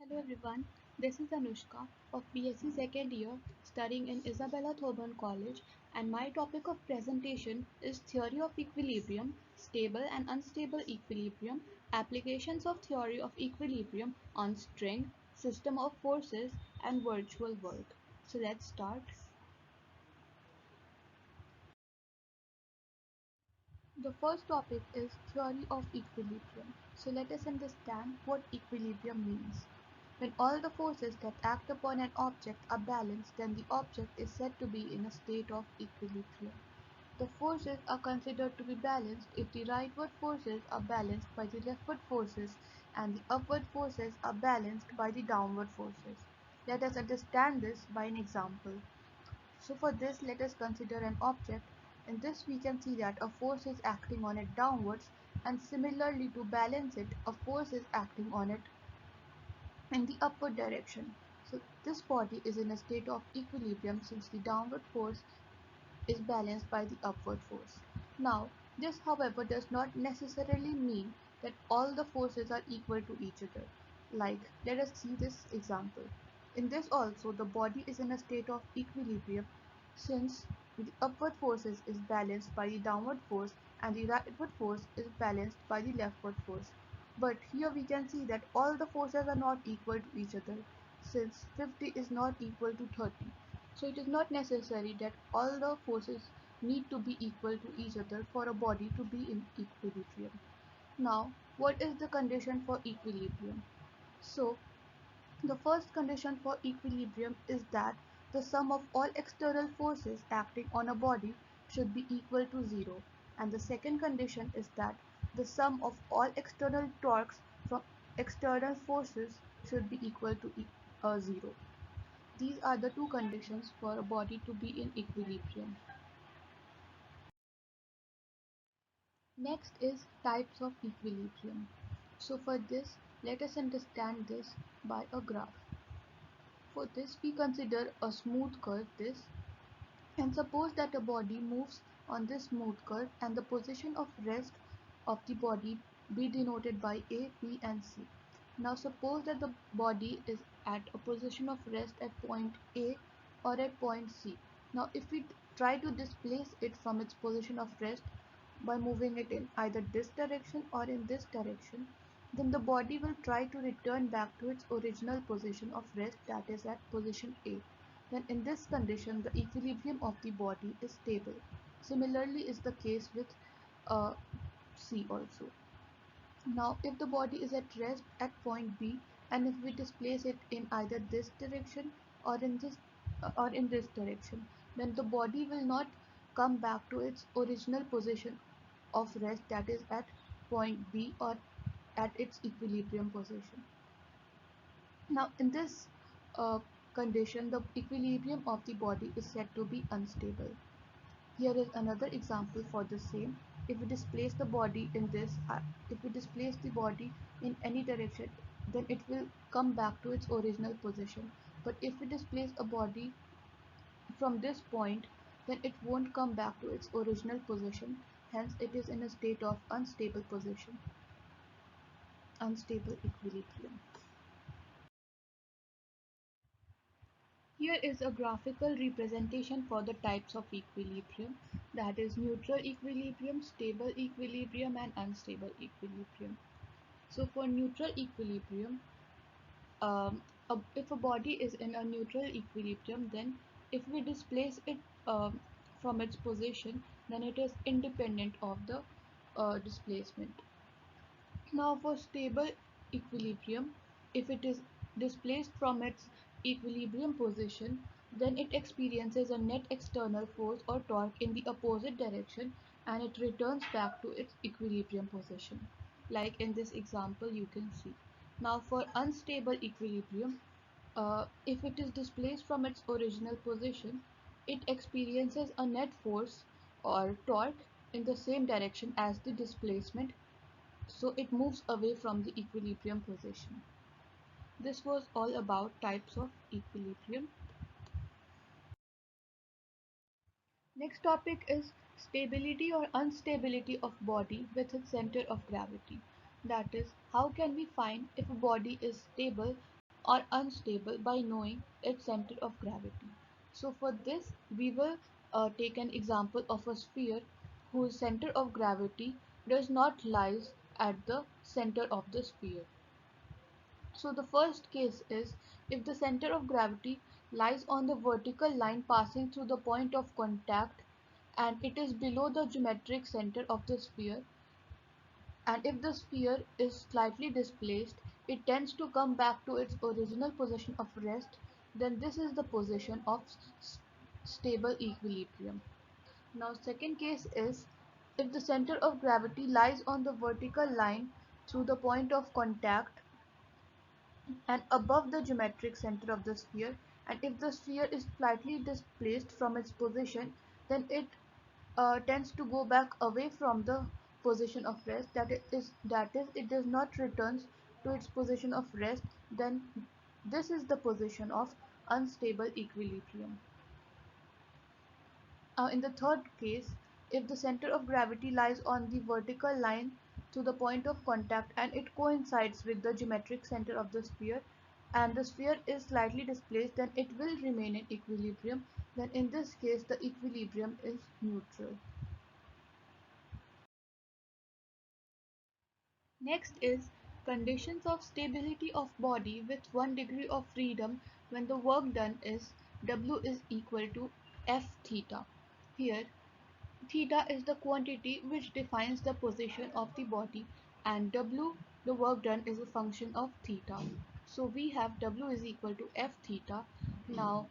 Hello everyone, this is Anushka of BSc second year studying in Isabella Thoburn College, and my topic of presentation is Theory of Equilibrium, Stable and Unstable Equilibrium, Applications of Theory of Equilibrium on String, System of Forces and Virtual World. So let's start. The first topic is theory of equilibrium. So let us understand what equilibrium means. When all the forces that act upon an object are balanced, then the object is said to be in a state of equilibrium. The forces are considered to be balanced if the rightward forces are balanced by the leftward forces and the upward forces are balanced by the downward forces. Let us understand this by an example. So for this, let us consider an object. In this we can see that a force is acting on it downwards, and similarly to balance it, a force is acting on it in the upward direction. So this body is in a state of equilibrium since the downward force is balanced by the upward force. Now, this however does not necessarily mean that all the forces are equal to each other. Like, let us see this example. In this also, the body is in a state of equilibrium since the upward forces is balanced by the downward force and the rightward force is balanced by the leftward force. But here we can see that all the forces are not equal to each other since 50 is not equal to 30. So it is not necessary that all the forces need to be equal to each other for a body to be in equilibrium. Now, what is the condition for equilibrium? So, the first condition for equilibrium is that the sum of all external forces acting on a body should be equal to zero, and the second condition is that the sum of all external torques from external forces should be equal to zero. These are the two conditions for a body to be in equilibrium. Next is types of equilibrium. So for this, let us understand this by a graph. For this, we consider a smooth curve this, and suppose that a body moves on this smooth curve and the position of rest of the body be denoted by A, B and C. Now suppose that the body is at a position of rest at point A or at point C. Now if we try to displace it from its position of rest by moving it in either this direction or in this direction, then the body will try to return back to its original position of rest, that is at position A. Then in this condition, the equilibrium of the body is stable. Similarly is the case with C also. Now, if the body is at rest at point B, and if we displace it in either this direction or in this direction, then the body will not come back to its original position of rest, that is at point B or at its equilibrium position. Now, in this condition, the equilibrium of the body is said to be unstable. Here is another example for the same. If we displace the body in this, if we displace the body in any direction, then it will come back to its original position. But if we displace a body from this point, then it won't come back to its original position. Hence, it is in a state of unstable position, unstable equilibrium. Here is a graphical representation for the types of equilibrium, that is neutral equilibrium, stable equilibrium and unstable equilibrium. So for neutral equilibrium, if a body is in a neutral equilibrium, then if we displace it from its position, then it is independent of the displacement. Now for stable equilibrium, if it is displaced from its equilibrium position, then it experiences a net external force or torque in the opposite direction and it returns back to its equilibrium position. Like in this example you can see. Now for unstable equilibrium, if it is displaced from its original position, it experiences a net force or torque in the same direction as the displacement, so it moves away from the equilibrium position. This was all about types of equilibrium. Next topic is stability or instability of body with its center of gravity. That is, how can we find if a body is stable or unstable by knowing its center of gravity. So for this, we will take an example of a sphere whose center of gravity does not lies at the center of the sphere. So the first case is if the center of gravity lies on the vertical line passing through the point of contact and it is below the geometric center of the sphere, and if the sphere is slightly displaced, it tends to come back to its original position of rest, then this is the position of stable equilibrium. Now second case is if the center of gravity lies on the vertical line through the point of contact and above the geometric center of the sphere, and if the sphere is slightly displaced from its position, then it tends to go back away from the position of rest, that is it does not returns to its position of rest, then this is the position of unstable equilibrium. In the third case, if the center of gravity lies on the vertical line to the point of contact and it coincides with the geometric center of the sphere and the sphere is slightly displaced, then it will remain in equilibrium. Then in this case, the equilibrium is neutral. Next is conditions of stability of body with 1 degree of freedom when the work done is W is equal to F theta. Here theta is the quantity which defines the position of the body and W, the work done, is a function of theta. So we have W is equal to F theta. Now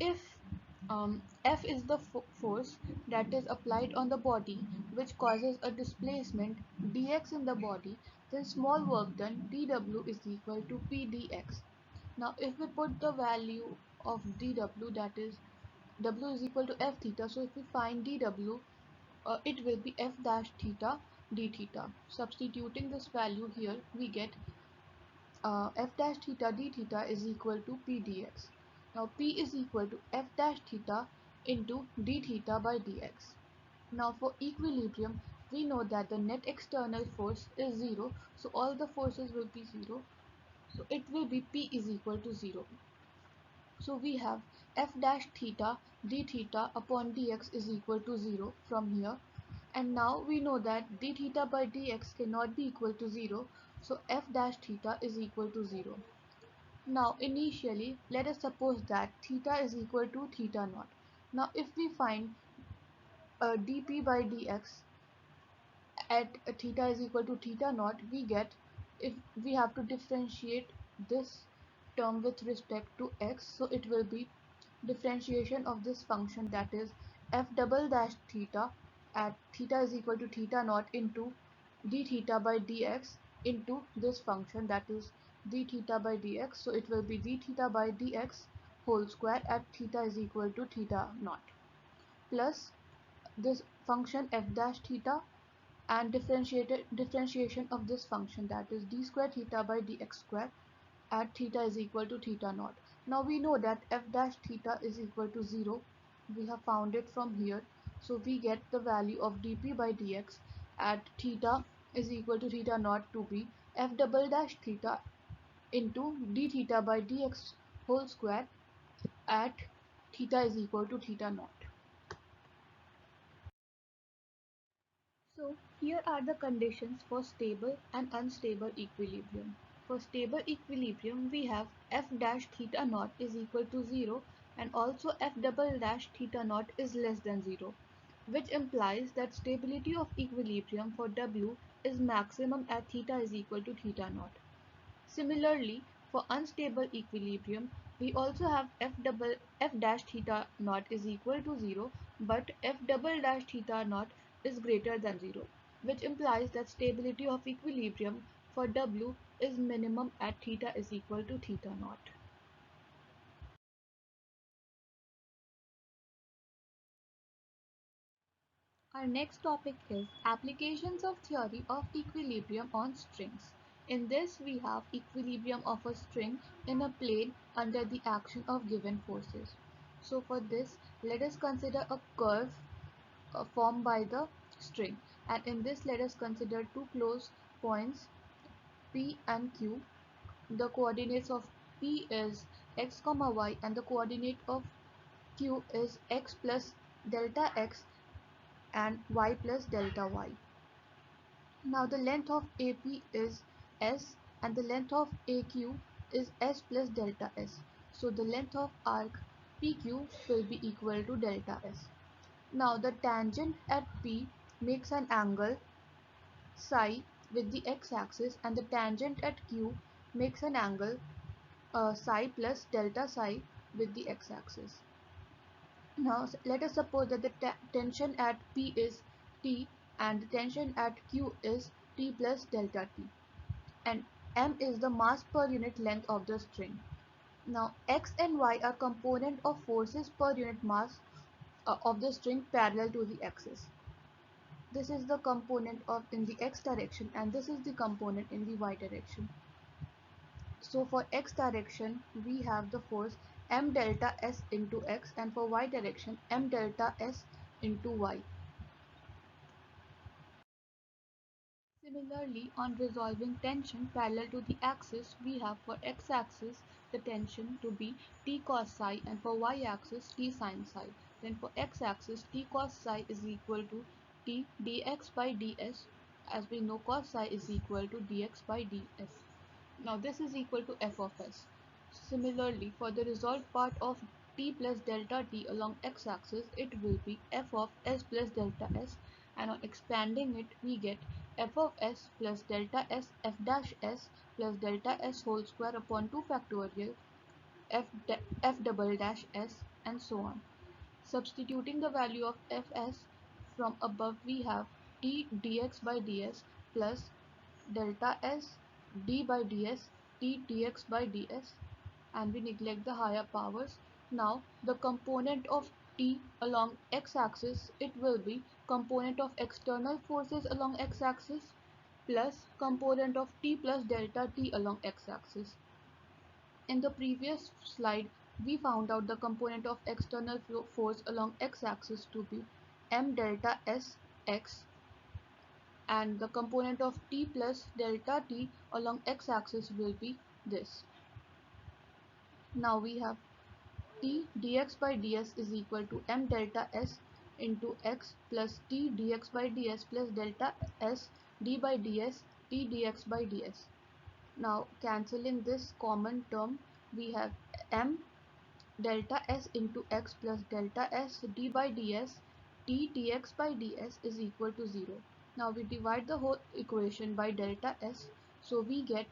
if F is the force that is applied on the body which causes a displacement dx in the body, then small work done dW is equal to p dx. Now if we put the value of dW, that is W is equal to F theta, so if we find dW, it will be F dash theta d theta. Substituting this value here, we get f dash theta d theta is equal to p dx. Now p is equal to f dash theta into d theta by dx. Now for equilibrium, we know that the net external force is 0, so all the forces will be 0. So it will be p is equal to 0. So we have f dash theta d theta upon dx is equal to 0 from here. And now we know that d theta by dx cannot be equal to 0, so f dash theta is equal to 0. Now initially let us suppose that theta is equal to theta naught. Now if we find dp by dx at theta is equal to theta naught, we get, if we have to differentiate this term with respect to x, so it will be differentiation of this function, that is f double dash theta at theta is equal to theta naught into d theta by dx into this function, that is d theta by dx, so it will be d theta by dx whole square at theta is equal to theta naught plus this function f dash theta and differentiation of this function, that is d square theta by dx square at theta is equal to theta naught. Now we know that f dash theta is equal to 0. We have found it from here. So we get the value of dp by dx at theta is equal to theta naught to be f double dash theta into d theta by dx whole square at theta is equal to theta naught. So here are the conditions for stable and unstable equilibrium. For stable equilibrium, we have f dash theta naught is equal to 0 and also f double dash theta naught is less than 0, which implies that stability of equilibrium for W is maximum at theta is equal to theta naught. Similarly, for unstable equilibrium, we also have f dash theta naught is equal to 0, but f double dash theta naught is greater than 0, which implies that stability of equilibrium for W is minimum at theta is equal to theta naught. Our next topic is applications of theory of equilibrium on strings. In this, we have equilibrium of a string in a plane under the action of given forces. So for this, let us consider a curve formed by the string, and in this let us consider two close points P and Q, The coordinates of P is x comma y and the coordinate of Q is x plus delta x and y plus delta y. Now the length of AP is S and the length of AQ is S plus delta S. So the length of arc PQ will be equal to delta S. Now the tangent at P makes an angle psi with the x-axis and the tangent at Q makes an angle psi plus delta psi with the x-axis. Now let us suppose that the tension at P is T and the tension at Q is T plus delta T, and m is the mass per unit length of the string. Now x and y are component of forces per unit mass of the string parallel to the axis. This is the component of in the x direction and this is the component in the y direction. So for x direction we have the force m delta s into x, and for y direction m delta s into y. Similarly, on resolving tension parallel to the axis, we have for x-axis the tension to be t cos psi and for y-axis t sin psi. Then for x-axis t cos psi is equal to t dx by ds, as we know cos psi is equal to dx by ds. Now this is equal to f of s. Similarly, for the resolved part of t plus delta t along x-axis, it will be f of s plus delta s, and on expanding it we get f of s plus delta s f dash s plus delta s whole square upon 2 factorial f double dash s and so on. Substituting the value of fs from above, we have t dx by ds plus delta s d by ds t dx by ds, and we neglect the higher powers. Now the component of T along x-axis, it will be component of external forces along x-axis plus component of T plus delta T along x-axis. In the previous slide, we found out the component of external force along x-axis to be m delta s x, and the component of T plus delta T along x-axis will be this. Now we have T dx by ds is equal to m delta s into x plus T dx by ds plus delta s d by ds T dx by ds. Now cancelling this common term, we have m delta s into x plus delta s d by ds t dx by ds is equal to 0. Now we divide the whole equation by delta s, so we get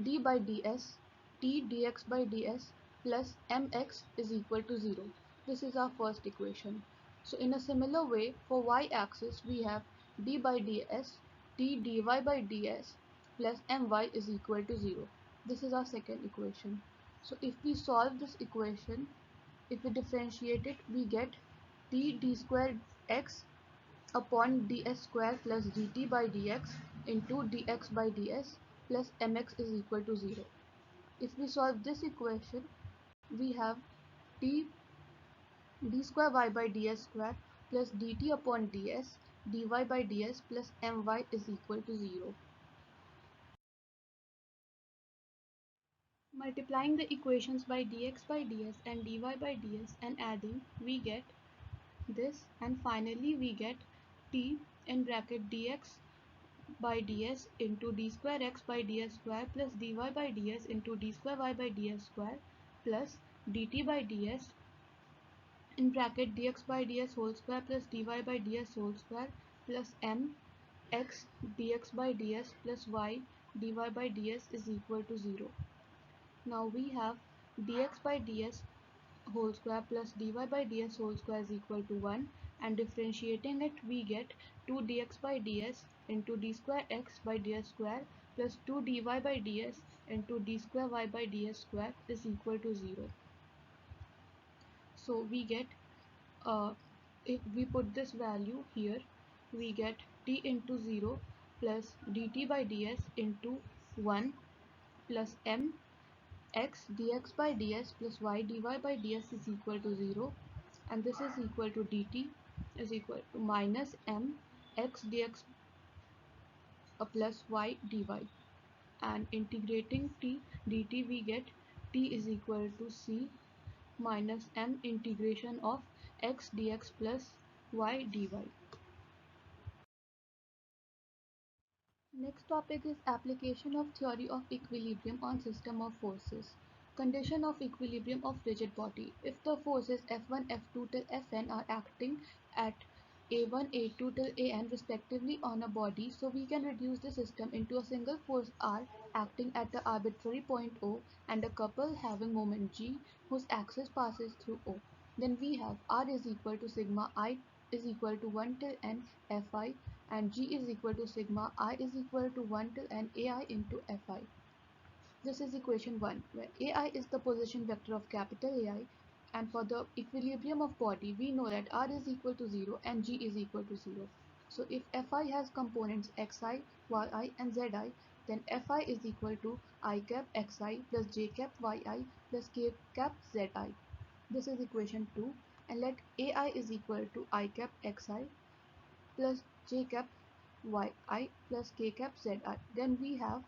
d by ds t dx by ds plus mx is equal to 0. This is our first equation. So in a similar way, for y-axis we have d by ds t dy by ds plus my is equal to 0. This is our second equation. So if we solve this equation, if we differentiate it, we get t d square x upon ds square plus dt by dx into dx by ds plus mx is equal to 0. If we solve this equation, we have t d square y by ds square plus dt upon ds dy by ds plus my is equal to 0. Multiplying the equations by dx by ds and dy by ds and adding, we get this, and finally we get t in bracket dx by ds into d square x by ds square plus dy by ds into d square y by ds square plus dt by ds in bracket dx by ds whole square plus dy by ds whole square plus m x dx by ds plus y dy by ds is equal to 0. Now we have dx by ds whole square plus dy by ds whole square is equal to 1, and differentiating it we get 2 dx by ds into d square x by ds square plus 2 dy by ds into d square y by ds square is equal to 0. So we get, if we put this value here, we get t into 0 plus dt by ds into 1 plus m x dx by ds plus y dy by ds is equal to 0, and this is equal to dt is equal to minus m x dx plus y dy, and integrating t dt we get t is equal to c minus m integration of x dx plus y dy. Next topic is application of theory of equilibrium on system of forces. Condition of equilibrium of rigid body. If the forces F1, F2 till Fn are acting at A1, A2 till An respectively on a body, so we can reduce the system into a single force R acting at the arbitrary point O and a couple having moment G whose axis passes through O. Then we have R is equal to sigma I is equal to 1 till n Fi and G is equal to sigma I is equal to 1 till n Ai into Fi. This is equation 1, where Ai is the position vector of capital Ai, and for the equilibrium of body, we know that R is equal to 0 and G is equal to 0. So if Fi has components xi, yi and zi, then Fi is equal to I cap xi plus j cap yi plus k cap zi. This is equation 2, and let Ai is equal to I cap xi plus j cap yi plus k cap zi. Then we have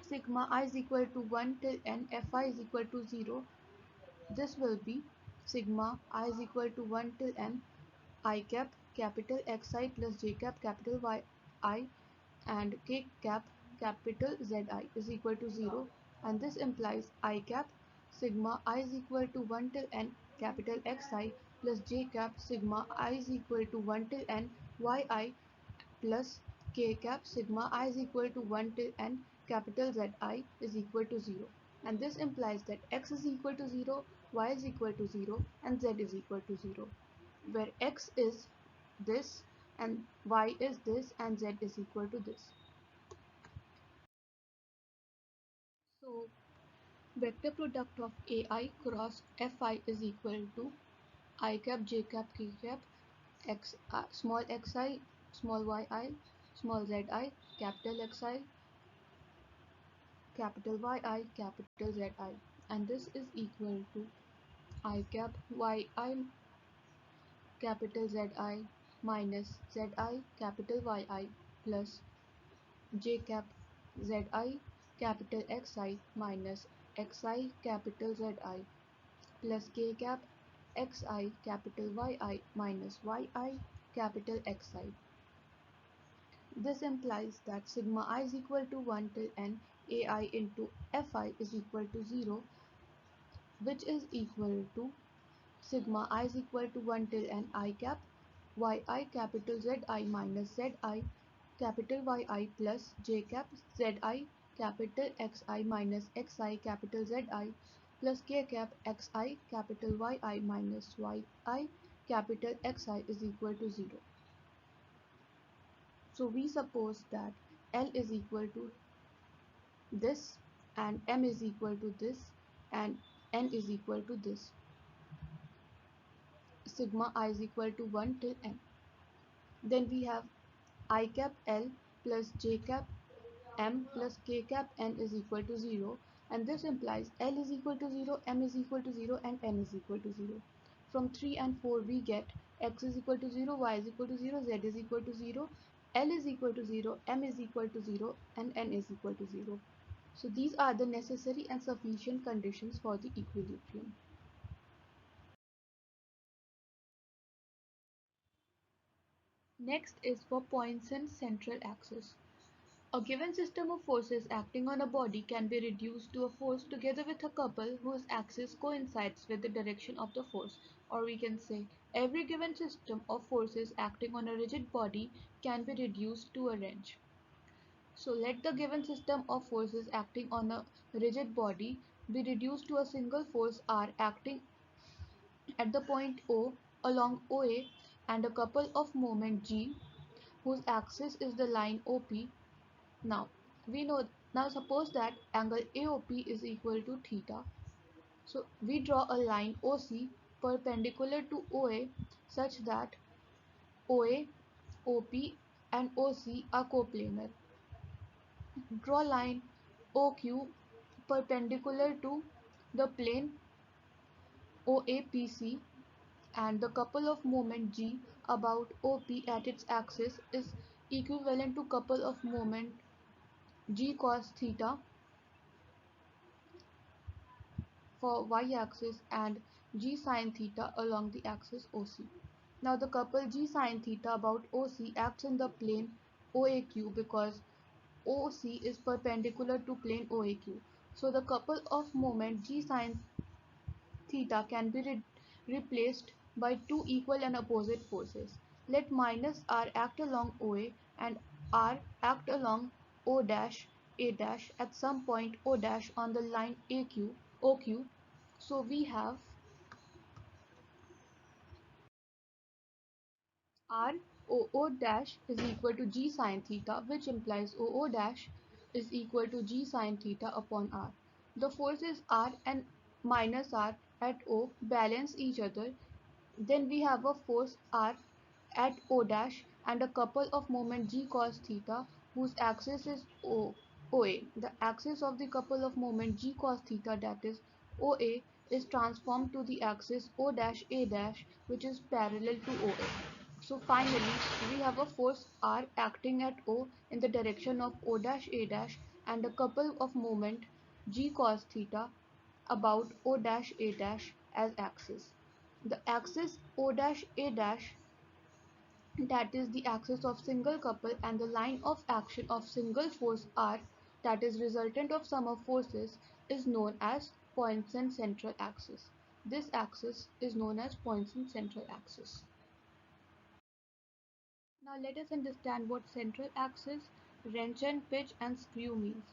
sigma I is equal to 1 till n Fi is equal to 0. This will be sigma I is equal to 1 till n I cap capital Xi plus j cap capital Yi and k cap capital Zi is equal to 0, and this implies I cap sigma I is equal to 1 till n capital Xi plus j cap sigma I is equal to 1 till n Yi plus k cap sigma I is equal to 1 till n capital Zi is equal to 0, and this implies that x is equal to 0, y is equal to 0 and z is equal to 0, where x is this and y is this and z is equal to this. So vector product of ai cross fi is equal to I cap j cap k cap x small xi small yi small zi capital xi capital yi capital zi, and this is equal to I cap yi capital zi minus zi capital yi plus j cap zi capital xi minus xi capital zi plus k cap xi capital yi minus yi capital xi. This implies that sigma I is equal to 1 till n ai into fi is equal to 0, which is equal to sigma I is equal to 1 till n I cap yi capital Zi minus Zi capital Yi plus j cap Zi capital Xi minus Xi capital Zi plus k cap Xi capital Yi minus Yi capital Xi is equal to 0. So we suppose that L is equal to this and M is equal to this and N is equal to this. Sigma I is equal to 1 till n. Then we have I cap L plus j cap M plus k cap N is equal to 0, and this implies L is equal to 0, M is equal to 0 and N is equal to 0. From 3 and 4 we get x is equal to 0, y is equal to 0, z is equal to 0, L is equal to 0, M is equal to 0 and N is equal to 0. So these are the necessary and sufficient conditions for the equilibrium. Next is for Poinson's central axis. A given system of forces acting on a body can be reduced to a force together with a couple whose axis coincides with the direction of the force, or we can say every given system of forces acting on a rigid body can be reduced to a wrench. So let the given system of forces acting on a rigid body be reduced to a single force R acting at the point O along OA and a couple of moment G whose axis is the line OP. Now we know now suppose that angle AOP is equal to theta. So we draw a line OC perpendicular to OA such that OA, OP and OC are coplanar. Draw line OQ perpendicular to the plane OAPC, and the couple of moment G about OP at its axis is equivalent to couple of moment g cos theta for y-axis and g sin theta along the axis OC. Now the couple g sin theta about OC acts in the plane OAQ because OC is perpendicular to plane OAQ. So the couple of moment g sin theta can be replaced by two equal and opposite forces. Let minus r act along OA and r act along O dash A dash at some point O dash on the line AQ OQ. So we have r OO dash is equal to g sin theta, which implies OO dash is equal to g sin theta upon r. The forces r and minus r at O balance each other. Then we have a force r at O dash and a couple of moment g cos theta whose axis is OA. The axis of the couple of moment g cos theta, that is OA, is transformed to the axis O dash A dash, which is parallel to OA. So finally we have a force r acting at O in the direction of O dash A dash and a couple of moment g cos theta about O dash A dash as axis. The axis O dash A dash, that is the axis of single couple, and the line of action of single force R, that is resultant of sum of forces, is known as Poisson central axis. This axis is known as Poisson central axis. Now let us understand what central axis, Roentgen, pitch and screw means.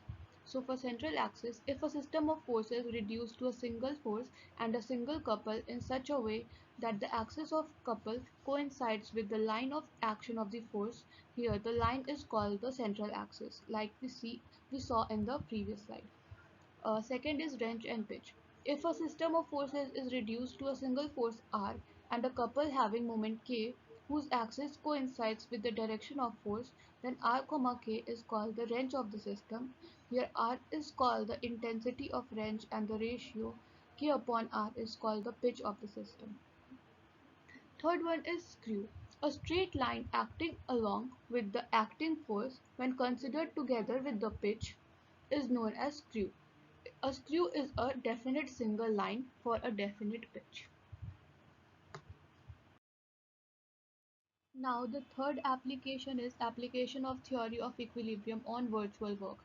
So for central axis, if a system of forces reduced to a single force and a single couple in such a way that the axis of couple coincides with the line of action of the force, here the line is called the central axis, like we saw in the previous slide. Second is wrench and pitch. If a system of forces is reduced to a single force R and a couple having moment K whose axis coincides with the direction of force, then R, K is called the wrench of the system. Here R is called the intensity of wrench and the ratio K upon R is called the pitch of the system. Third one is screw. A straight line acting along with the acting force when considered together with the pitch is known as screw. A screw is a definite single line for a definite pitch. Now the third application is application of theory of equilibrium on virtual work.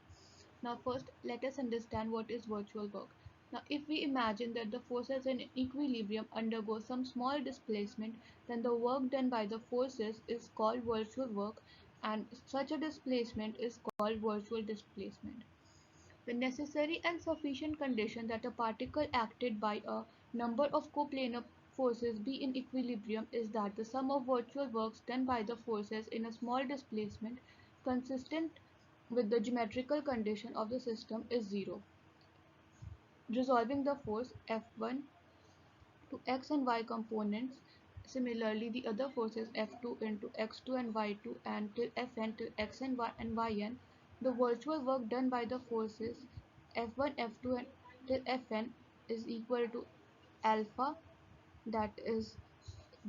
Now first let us understand what is virtual work. Now if we imagine that the forces in equilibrium undergo some small displacement, then the work done by the forces is called virtual work, and such a displacement is called virtual displacement. The necessary and sufficient condition that a particle acted by a number of coplanar forces be in equilibrium is that the sum of virtual works done by the forces in a small displacement consistent with the geometrical condition of the system is zero, resolving the force F1 to x and y components. Similarly, the other forces F2 into x2 and y2 and till Fn till xn and yn. The virtual work done by the forces F1, F2 and till Fn is equal to alpha, that is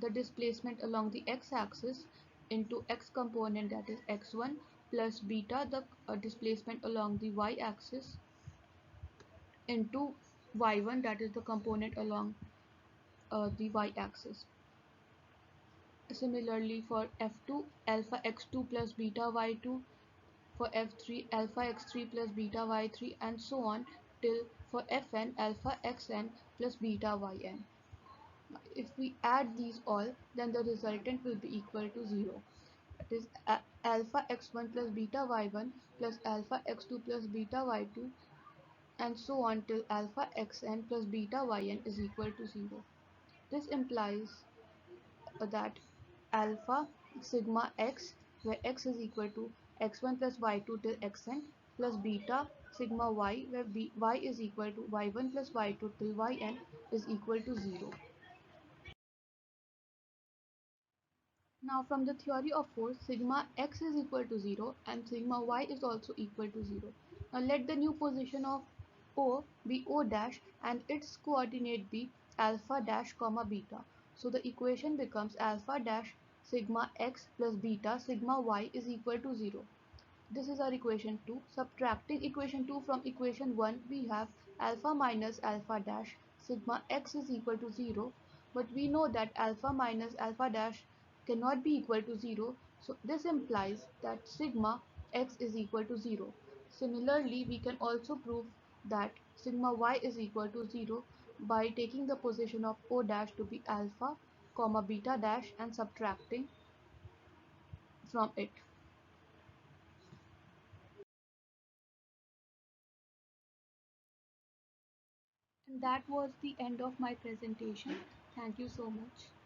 the displacement along the x-axis, into x component, that is x1, plus beta, the displacement along the y-axis, into y1, that is the component along the y-axis. Similarly, for F2, alpha x2 plus beta y2, for F3, alpha x3 plus beta y3, and so on till for Fn, alpha xn plus beta yn. If we add these all, then the resultant will be equal to 0. That is alpha x1 plus beta y1 plus alpha x2 plus beta y2, and so on till alpha xn plus beta yn is equal to 0. This implies that alpha sigma x, where x is equal to x1 plus y2 till xn, plus beta sigma y, where y is equal to y1 plus y2 till yn is equal to 0. Now from the theory of force, sigma x is equal to 0 and sigma y is also equal to 0. Now let the new position of O be O dash and its coordinate be alpha dash comma beta. So the equation becomes alpha dash sigma x plus beta sigma y is equal to 0. This is our equation 2. Subtracting equation 2 from equation 1, we have alpha minus alpha dash sigma x is equal to 0, but we know that alpha minus alpha dash cannot be equal to 0, so this implies that sigma x is equal to 0. Similarly, we can also prove that sigma y is equal to 0 by taking the position of O dash to be alpha, comma beta dash and subtracting from it. And that was the end of my presentation. Thank you so much.